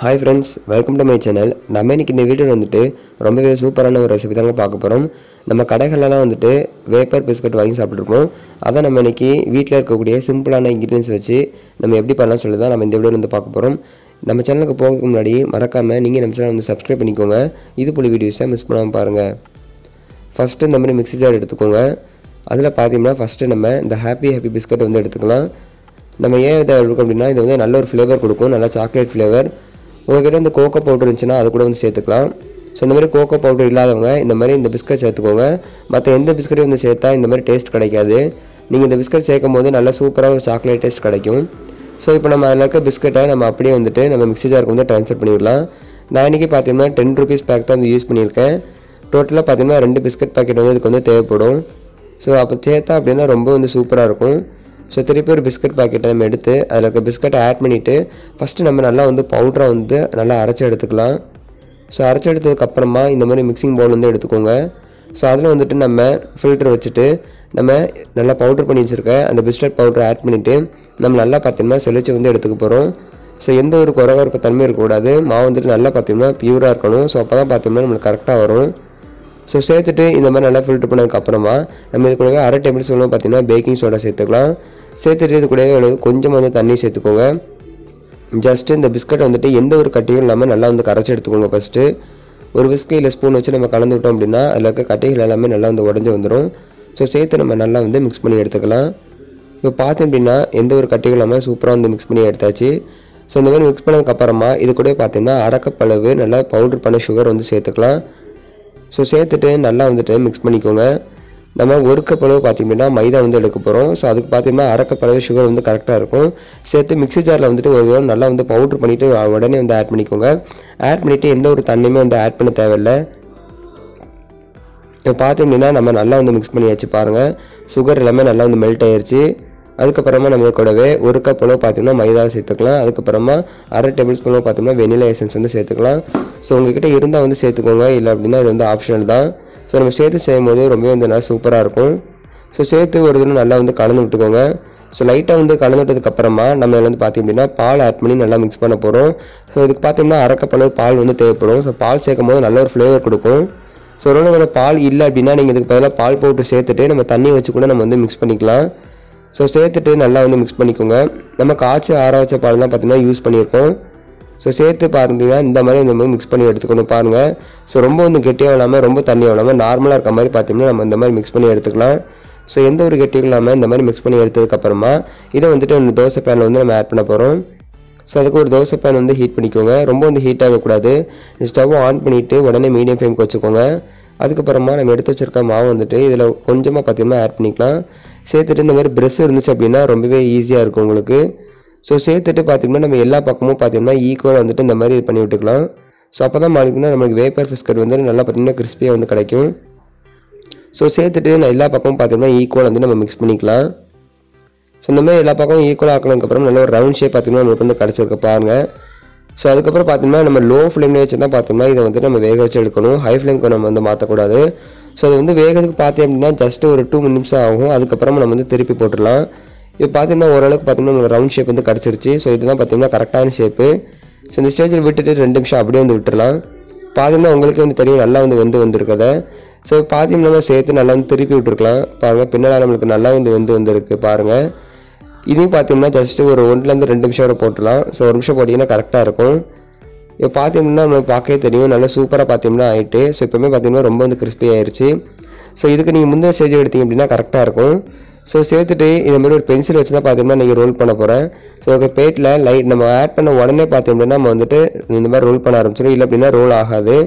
Hi friends, welcome to my channel. நம்ம இன்னைக்கு இந்த வீடியோல வந்துட்டு ரொம்பவே சூப்பரான ஒரு ரெசிபி தாங்க பார்க்க போறோம். நம்ம கடைகளெல்லாம் வந்துட்டு வேப்பர் பிஸ்கட் வாங்கி சாப்பிட்டுருப்போம். அத நம்ம இன்னைக்கு வீட்ல இருக்கக்கூடிய சிம்பிளான இன்கிரிடியன்ட்ஸ் வச்சு நம்ம எப்படி பண்ணலாம் சொல்லி தான் நம்ம இந்த வீடியோல வந்து பார்க்க போறோம். நம்ம சேனலுக்கு போறதுக்கு முன்னாடி மறக்காம நீங்க நம்ம சேனலை வந்து Subscribe பண்ணிக்கோங்க. இது போல வீடியோஸை மிஸ் பண்ணாம பாருங்க. ஃபர்ஸ்ட் இந்த மாதிரி மிக்ஸி ஜார் எடுத்துக்கோங்க. அதுல பாத்தீங்கன்னா ஃபர்ஸ்ட் நம்ம இந்த ஹாப்பி பிஸ்கட் வந்து எடுத்துக்கலாம். நம்ம ஏன் இத எடுக்கணும் அப்படினா இது வந்து நல்ல ஒரு ஃப்ளேவர் கொடுக்கும், நல்ல சாக்லேட் ஃப்ளேவர். உங்ககிட்ட இந்த கோகோ பவுடர் இருந்துச்சுன்னா அது கூட வந்து சேர்த்துக்கலாம். ஸோ இந்த மாதிரி கோகோ பவுடர் இல்லாதவங்க இந்த மாதிரி இந்த பிஸ்கட் சேர்த்துக்கோங்க. மற்ற எந்த பிஸ்கட்டையும் வந்து சேர்த்தா இந்த மாதிரி டேஸ்ட் கிடைக்காது. நீங்கள் இந்த பிஸ்கட் சேர்க்கும் போது நல்லா சூப்பராக ஒரு சாக்லேட் டேஸ்ட் கிடைக்கும். ஸோ இப்போ நம்ம அதில் இருக்க பிஸ்கட்டை நம்ம அப்படியே வந்துட்டு நம்ம மிக்ஸி ஜாருக்கு வந்து ட்ரான்ஸ்ஃபர் பண்ணிடலாம். நான் இன்றைக்கி பார்த்தீங்கன்னா 10 rupees பேக் தான் வந்து யூஸ் பண்ணியிருக்கேன். டோட்டலாக பார்த்தீங்கன்னா 2 பிஸ்கட் பாக்கெட் வந்து இதுக்கு வந்து தேவைப்படும். ஸோ அப்போ சேர்த்தா அப்படின்னா ரொம்ப வந்து சூப்பராக இருக்கும். ஸோ திருப்பி ஒரு பிஸ்கட் பாக்கெட்டை நம்ம எடுத்து அதில் இருக்க பிஸ்கட்டை ஆட் பண்ணிவிட்டு ஃபஸ்ட்டு நம்ம நல்லா வந்து பவுடரை வந்து நல்லா அரைச்சி எடுத்துக்கலாம். ஸோ அரைச்சி எடுத்ததுக்கப்புறமா இந்த மாதிரி மிக்சிங் பவுல் வந்து எடுத்துக்கோங்க. ஸோ அதில் வந்துட்டு நம்ம ஃபில்டர் வச்சுட்டு நம்ம நல்லா பவுடர் பண்ணி வச்சுருக்க அந்த பிஸ்கட் பவுடரை ஆட் பண்ணிவிட்டு நம்ம நல்லா பார்த்திங்கன்னா செழிச்சு வந்து எடுத்துக்க போகிறோம். ஸோ எந்த ஒரு குறகுறப்பு தன்மை இருக்கக்கூடாது. மாவு வந்துட்டு நல்லா பார்த்திங்கன்னா பியூராக இருக்கணும். ஸோ அப்போ தான் பார்த்திங்கன்னா நம்மளுக்கு கரெக்டாக வரும். ஸோ சேர்த்துட்டு இந்த மாதிரி நல்லா ஃபில்டர் பண்ணதுக்கப்புறமா நம்ம இது கூடவே அரை டேபிள் ஸ்பூன் பார்த்திங்கன்னா பேக்கிங் சோடா சேர்த்துக்கலாம். சேர்த்துட்டு இது கூடவே கொஞ்சம் வந்து தண்ணி சேர்த்துக்கோங்க. ஜஸ்ட்டு இந்த பிஸ்கட் வந்துட்டு எந்த ஒரு கட்டியும் இல்லாமல் நல்லா வந்து கரைச்சி எடுத்துக்கோங்க. ஃபஸ்ட்டு ஒரு விஸ்கி இல்லை ஸ்பூன் வச்சு நம்ம கலந்து விட்டோம் அப்படின்னா அதில் இருக்க கட்டிகள் எல்லாமே நல்லா வந்து உடஞ்சி வந்துடும். ஸோ சேர்த்து நம்ம நல்லா வந்து மிக்ஸ் பண்ணி எடுத்துக்கலாம். இப்போ பார்த்தோம் அப்படின்னா எந்த ஒரு கட்டிகள் இல்லாமல் சூப்பராக வந்து மிக்ஸ் பண்ணி எடுத்தாச்சு. ஸோ இந்த மாதிரி மிக்ஸ் பண்ணதுக்கப்புறமா இது கூட பார்த்தீங்கன்னா அரைக்கப்பளவு நல்லா பவுடர் பண்ண சுகர் வந்து சேர்த்துக்கலாம். ஸோ சேர்த்துட்டு நல்லா வந்துட்டு மிக்ஸ் பண்ணிக்கோங்க. நம்ம ஒரு கப் அளவு பார்த்திங்கன்னா மைதா வந்து எடுக்க போகிறோம். ஸோ அதுக்கு பார்த்திங்கன்னா அரை கப் அளவு சுகர் வந்து கரெக்டாக இருக்கும். சேர்த்து மிக்ஸி ஜாரில் வந்துட்டு ஒரு தடவை நல்லா வந்து பவுட்ரு பண்ணிவிட்டு உடனே வந்து ஆட் பண்ணிக்கோங்க. ஆட் பண்ணிவிட்டு எந்த ஒரு தண்ணியுமே வந்து ஆட் பண்ண தேவையில்லை. இப்போ பார்த்திங்கன்னா நம்ம நல்லா வந்து மிக்ஸ் பண்ணியாச்சு பாருங்கள். சுகர் எல்லாமே நல்லா வந்து மெல்ட் ஆயிடுச்சு. அதுக்கப்புறமா நம்ம கூடவே ஒரு கப் அளவு பார்த்திங்கன்னா மைதா சேர்த்துக்கலாம். அதுக்கப்புறமா அரை டேபிள் ஸ்பூன் பார்த்திங்கன்னா வெனிலா எசன்ஸ் வந்து சேர்த்துக்கலாம். ஸோ உங்கள்கிட்ட இருந்தால் வந்து சேர்த்துக்கோங்க, இல்லை அப்படின்னா இது வந்து ஆப்ஷனல் தான். ஸோ நம்ம சேர்த்து செய்யும் போது ரொம்பவே வந்து நல்லா சூப்பராக இருக்கும். ஸோ சேர்த்து ஒரு தடவை நல்லா வந்து கலந்து விட்டுக்கோங்க. ஸோ லைட்டாக வந்து கலந்து விட்டதுக்கப்புறமா நம்ம இதில் வந்து பார்த்திங்க அப்படின்னா பால் ஆட் பண்ணி நல்லா மிக்ஸ் பண்ண போகிறோம். ஸோ இதுக்கு பார்த்திங்கன்னா அரை கப் அளவு பால் வந்து தேவைப்படும். ஸோ பால் சேர்க்கும் போது நல்ல ஒரு ஃப்ளேவர் கொடுக்கும். ஸோ ஒருவேளை பால் இல்லை அப்படின்னா நீங்கள் இதுக்கு பதிலாக பால் பவுடர் சேர்த்துட்டு நம்ம தண்ணி வச்சு கூட நம்ம வந்து மிக்ஸ் பண்ணிக்கலாம். ஸோ சேர்த்துட்டு நல்லா வந்து மிக்ஸ் பண்ணிக்கோங்க. நம்ம காய்ச்சி ஆற வச்ச பால் தான் பார்த்திங்கன்னா யூஸ் பண்ணியிருக்கோம். ஸோ சேர்த்து பார்த்தீங்கன்னா இந்த மாதிரி மிக்ஸ் பண்ணி எடுத்துக்கணும் பாருங்கள். ஸோ ரொம்ப வந்து கெட்டியாக இல்லாமல் ரொம்ப தண்ணியாக இல்லாமல் நார்மலாக இருக்க மாதிரி பார்த்திங்கன்னா நம்ம இந்த மாதிரி மிக்ஸ் பண்ணி எடுத்துக்கலாம். ஸோ எந்த ஒரு கெட்டியும் இல்லாமல் இந்த மாதிரி மிக்ஸ் பண்ணி எடுத்ததுக்கப்புறமா இதை வந்துட்டு ஒரு தோசை பேனில் வந்து நம்ம ஆட் பண்ண போகிறோம். ஸோ அதுக்கு ஒரு தோசை பேன் வந்து ஹீட் பண்ணிக்கோங்க. ரொம்ப வந்து ஹீட் ஆகக்கூடாது. ஸ்டவ் ஆன் பண்ணிவிட்டு உடனே மீடியம் ஃப்ளேமுக்கு வச்சுக்கோங்க. அதுக்கப்புறமா நம்ம எடுத்து வச்சுருக்க மாவு வந்துட்டு இதில் கொஞ்சமாக பார்த்திங்கன்னா ஆட் பண்ணிக்கலாம். சேர்த்துட்டு இந்த மாதிரி ப்ரெஷ் இருந்துச்சு அப்படின்னா ரொம்பவே ஈஸியாக இருக்கும் உங்களுக்கு. ஸோ சேர்த்துட்டு பார்த்திங்கன்னா நம்ம எல்லா பக்கமும் பார்த்திங்கன்னா ஈக்குவலாக வந்துட்டு இந்த மாதிரி இது பண்ணி விட்டுக்கலாம். ஸோ அப்போ தான் பார்த்திங்கன்னா நம்மளுக்கு வேப்பர் பிஸ்கட் வந்து நல்லா பார்த்திங்கன்னா கிறிஸ்பியாக வந்து கிடைக்கும். ஸோ சேர்த்துட்டு நான் எல்லா பக்கமும் பார்த்திங்கன்னா ஈக்குவல் வந்து நம்ம மிக்ஸ் பண்ணிக்கலாம். ஸோ இந்த மாதிரி எல்லா பக்கமும் ஈக்குவலாக ஆக்கினதுக்கப்புறம் நல்ல ஒரு ரவுண்ட் ஷேப் பார்த்திங்கன்னா நம்மளுக்கு வந்து கிடச்சிருக்க பாருங்கள். ஸோ அதுக்கப்புறம் பார்த்திங்கன்னா நம்ம லோ ஃப்ளேமில் வச்சு தான் பார்த்திங்கன்னா இதை வந்து நம்ம வேக வச்சு எடுக்கணும். ஹை ஃப்ளேமுக்கு நம்ம வந்து மாற்றக்கூடாது. ஸோ அது வந்து வேகிறதுக்கு பார்த்தோம் அப்படின்னா ஜஸ்ட் ஒரு 2 minutes ஆகும். அதுக்கப்புறமா நம்ம வந்து திருப்பி போட்டுடலாம். இப்போ பார்த்திங்கன்னா ஓரளவுக்கு பார்த்திங்கன்னா உங்களுக்கு ரவுண்ட் ஷேப் வந்து கிடச்சிருச்சு. ஸோ இதுதான் பார்த்திங்கன்னா கரெக்டான ஷேப்பு. ஸோ இந்த ஸ்டேஜில் விட்டுட்டு 2 நிமிஷம் அப்படியே வந்து விட்டுடலாம். பார்த்திங்கன்னா உங்களுக்கு வந்து தெரியும் நல்லா வந்து வந்துருக்கதை. ஸோ பார்த்திங்கன்னா சேர்த்து நல்லா வந்து திருப்பி விட்டுருக்கலாம். பாருங்கள் பின்னால் நம்மளுக்கு நல்லா வந்து வந்துருக்கு பாருங்கள். இதையும் பார்த்திங்கன்னா ஜஸ்ட்டு ஒரு 1 to 2 நிமிஷம் வரை போட்டுடலாம். ஸோ 1 நிமிஷம் போட்டிங்கன்னா கரெக்டாக இருக்கும். இப்போ பார்த்திங்கன்னா நம்மளுக்கு பார்க்கவே தெரியும் நல்லா சூப்பராக பார்த்திங்கன்னா ஆகிட்டு. ஸோ இப்போவுமே பார்த்திங்கன்னா ரொம்ப வந்து கிறிஸ்பி ஆயிடுச்சு. ஸோ இதுக்கு நீங்கள் முந்தைய ஸ்டேஜ் எடுத்தீங்க அப்படின்னா கரெக்டாக இருக்கும். ஸோ சேர்த்துட்டு இந்த மாதிரி ஒரு பென்சில் வச்சு தான் பார்த்திங்கன்னா நீங்கள் ரோல் பண்ண போகிறேன். ஸோ பிளேட்டில் லைட் நம்ம ஆட் பண்ண உடனே பார்த்தோம் அப்படின்னா நம்ம வந்துட்டு இந்த மாதிரி ரோல் பண்ண ஆரம்பிச்சிடும். இல்லை அப்படின்னா ரோல் ஆகாது.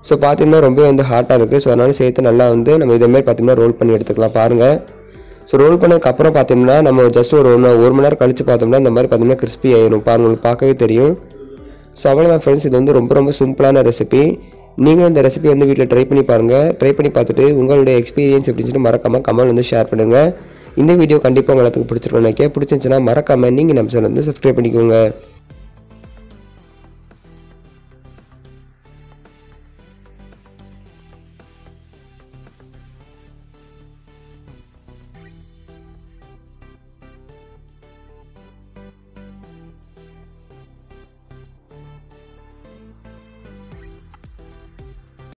ஸோ பார்த்திங்கன்னா ரொம்ப வந்து ஹாட்டாக இருக்குது. ஸோ அதனால் சேர்த்து நல்லா வந்து நம்ம இதேமாதிரி பார்த்திங்கன்னா ரோல் பண்ணி எடுத்துக்கலாம் பாருங்கள். ஸோ ரோல் பண்ணதுக்கப்புறம் பார்த்தோம்னா நம்ம ஜஸ்ட் ஒரு 1 மணி நேரம் கழித்து பார்த்தோம்னா இந்த மாதிரி பார்த்திங்கன்னா கிறிஸ்பி ஆயிடும் பாருங்கள். உங்களுக்கு பார்க்கவே தெரியும். ஸோ அவ்வளோதான் ஃப்ரெண்ட்ஸ், இது வந்து ரொம்ப சிம்பிளான ரெசிபி. நீங்களும் இந்த ரெசிபி வந்து வீட்டில் ட்ரை பண்ணி பாருங்கள். ட்ரை பண்ணி பார்த்துட்டு உங்களுடைய எக்ஸ்பீரியன்ஸ் எப்படின்னு சொல்லிட்டு மறக்காமல் கமெண்ட் வந்து ஷேர் பண்ணுங்கள். இந்த வீடியோ கண்டிப்பாக உங்களுக்கு பிடிச்சிருக்குன்னு நினைக்கிறேன். பிடிச்சிருந்துச்சுன்னா மறக்காமல் நீங்கள் நம்ம சேனல் வந்து சப்ஸ்கிரைப் பண்ணிக்கோங்க.